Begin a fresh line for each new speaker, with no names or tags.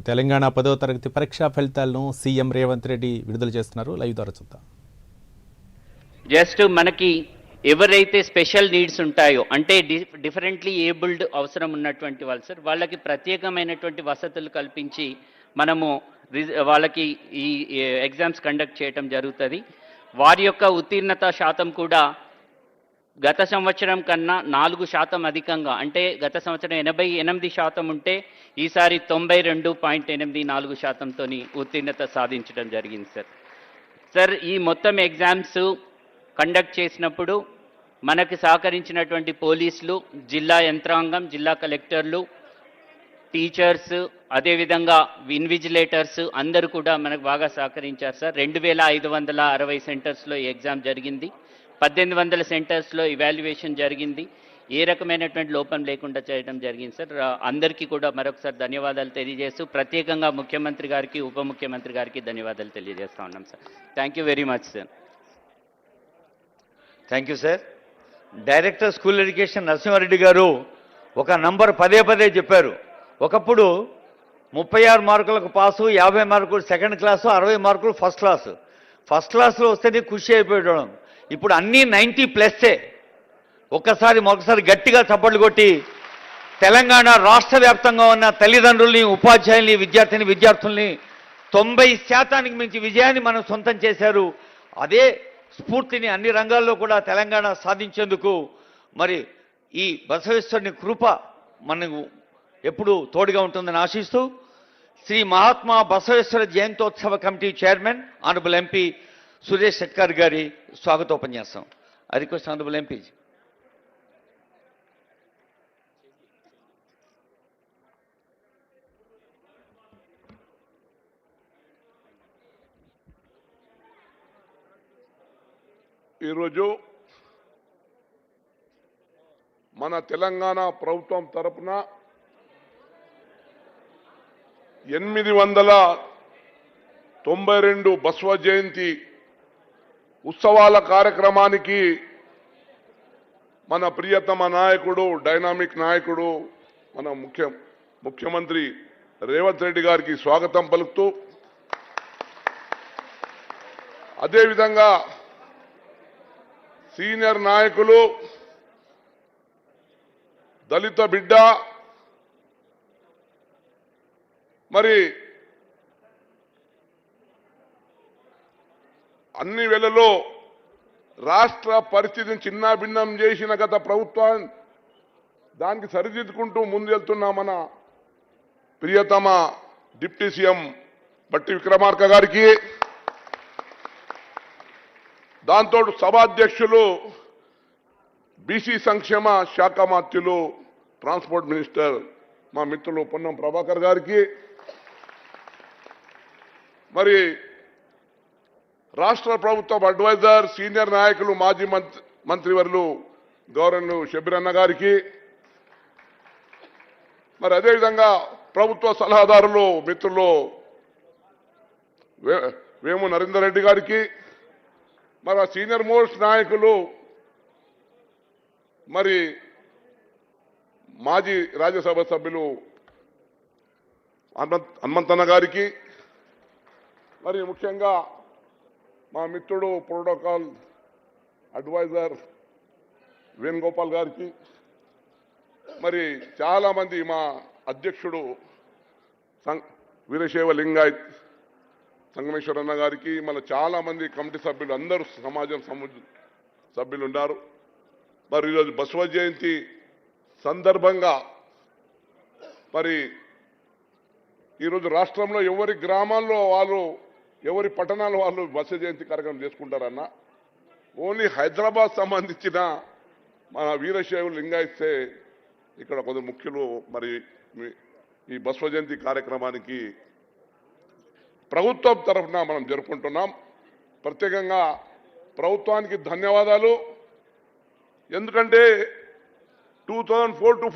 తెలంగాణ 10వ తరగతి పరీక్షా ఫలితాలను సీఎం రేవంత్ రెడ్డి విడుదల చేస్తున్నారు. లైవ్ ద్వారా చూద్దాం.
జస్ట్ మనకి ఎవరైతే స్పెషల్ నీడ్స్ ఉంటాయో అంటే డిఫరెంట్లీ ఏబుల్డ్ అవసరం ఉన్నటువంటి వాళ్ళు సార్, వాళ్ళకి ప్రత్యేకమైనటువంటి వసతులు కల్పించి మనము వాళ్ళకి ఈ ఎగ్జామ్స్ కండక్ట్ చేయడం జరుగుతుంది. వారి యొక్క ఉత్తీర్ణత శాతం కూడా గత సంవత్సరం కన్నా 4% అధికంగా, అంటే గత సంవత్సరం 88% ఉంటే ఈసారి 92.84%తో ఉత్తీర్ణత సాధించడం జరిగింది సార్. ఈ మొత్తం ఎగ్జామ్స్ కండక్ట్ చేసినప్పుడు మనకి సహకరించినటువంటి పోలీసులు, జిల్లా యంత్రాంగం, జిల్లా కలెక్టర్లు, టీచర్స్, అదేవిధంగా ఇన్విజిలేటర్స్ అందరూ కూడా మనకు బాగా సహకరించారు సార్. 2560 సెంటర్స్లో ఈ ఎగ్జామ్ జరిగింది. 1800 సెంటర్స్లో ఇవాల్యుయేషన్ జరిగింది. ఏ రకమైనటువంటి లోపం లేకుండా చేయడం జరిగింది సార్. అందరికీ కూడా మరొకసారి ధన్యవాదాలు తెలియజేస్తూ ప్రత్యేకంగా ముఖ్యమంత్రి గారికి, ఉప ముఖ్యమంత్రి గారికి ధన్యవాదాలు తెలియజేస్తూ ఉన్నాం sir. Thank you very much sir.
Thank you sir. Director school education Narasimha Reddy గారు ఒక నంబర్ పదే చెప్పారు. ఒకప్పుడు 36 మార్కులకు పాసు, 50 మార్కులు సెకండ్ క్లాసు, 60 మార్కులు ఫస్ట్ క్లాసు. ఫస్ట్ క్లాస్లో వస్తేనే ఖుషి అయిపోయడం. ఇప్పుడు అన్నీ 90+. మరొకసారి గట్టిగా చప్పట్లు కొట్టి తెలంగాణ రాష్ట్ర వ్యాప్తంగా ఉన్న తల్లిదండ్రుల్ని, ఉపాధ్యాయుల్ని, విద్యార్థుల్ని 90% మించి విజయాన్ని మనం సొంతం చేశారు. అదే స్ఫూర్తిని అన్ని రంగాల్లో కూడా తెలంగాణ సాధించేందుకు మరి ఈ బసవేశ్వరుని కృప మనకు ఎప్పుడు తోడుగా ఉంటుందని ఆశిస్తూ శ్రీ మహాత్మా బసవేశ్వర జయంతోత్సవ committee chairman honourable MP Suresh Shetkar గారి స్వాగతోపన్యాసం. I request honourable MP.
ఈరోజు మన తెలంగాణ ప్రభుత్వం తరపున 892 బసవ జయంతి ఉత్సవాల కార్యక్రమానికి మన ప్రియతమ నాయకుడు, డైనామిక్ నాయకుడు, మన ముఖ్యమంత్రి రేవంత్ రెడ్డి గారికి స్వాగతం పలుకుతూ, అదేవిధంగా సీనియర్ నాయకులు, దళిత బిడ్డ, మరి అన్ని వేళలో రాష్ట్ర పరిస్థితిని చిన్నాభిన్నం చేసిన గత ప్రభుత్వం దానికి సరిదిద్దుకుంటూ ముందుకెళ్తున్న మన ప్రియతమ డిప్యూటీ సీఎం బట్టి విక్రమార్క గారికి, దాంతో సభాధ్యక్షులు, బీసీ సంక్షేమ శాఖ మంత్రులు, ట్రాన్స్పోర్ట్ మినిస్టర్ మా మిత్రులు పొన్నం ప్రభాకర్ గారికి, మరి రాష్ట్ర ప్రభుత్వ అడ్వైజర్, సీనియర్ నాయకులు, మాజీ మంత్రివర్యులు గౌరవనీయులు షబ్బీర్ అన్న గారికి, మరి అదేవిధంగా ప్రభుత్వ సలహాదారులు మిత్రులు వేము నరేందర్ రెడ్డి గారికి, మరి సీనియర్ మోస్ట్ నాయకులు, మరి మాజీ రాజ్యసభ సభ్యులు హనుమంతన్న గారికి, మరి ముఖ్యంగా మా మిత్రుడు ప్రోటోకాల్ అడ్వైజర్ వేణుగోపాల్ గారికి, మరి చాలామంది మా అధ్యక్షుడు వీరశైవ లింగాయత్ సంగమేశ్వరన్న గారికి, మన చాలామంది కమిటీ సభ్యులు, అందరూ సమాజం సభ్యులు ఉన్నారు. మరి ఈరోజు బసవ జయంతి సందర్భంగా మరి ఈరోజు రాష్ట్రంలో ఎవరి గ్రామాల్లో వాళ్ళు, ఎవరి పట్టణాల్లో వాళ్ళు బసవ జయంతి కార్యక్రమం చేసుకుంటారన్న. ఓన్లీ హైదరాబాద్ సంబంధించిన మన వీరశైవ లింగాయత్సే ఇక్కడ కొందరు ముఖ్యులు మరి ఈ బసవ జయంతి కార్యక్రమానికి ప్రభుత్వం తరఫున మనం జరుపుకుంటున్నాం. ప్రత్యేకంగా ప్రభుత్వానికి ధన్యవాదాలు. ఎందుకంటే 2004 to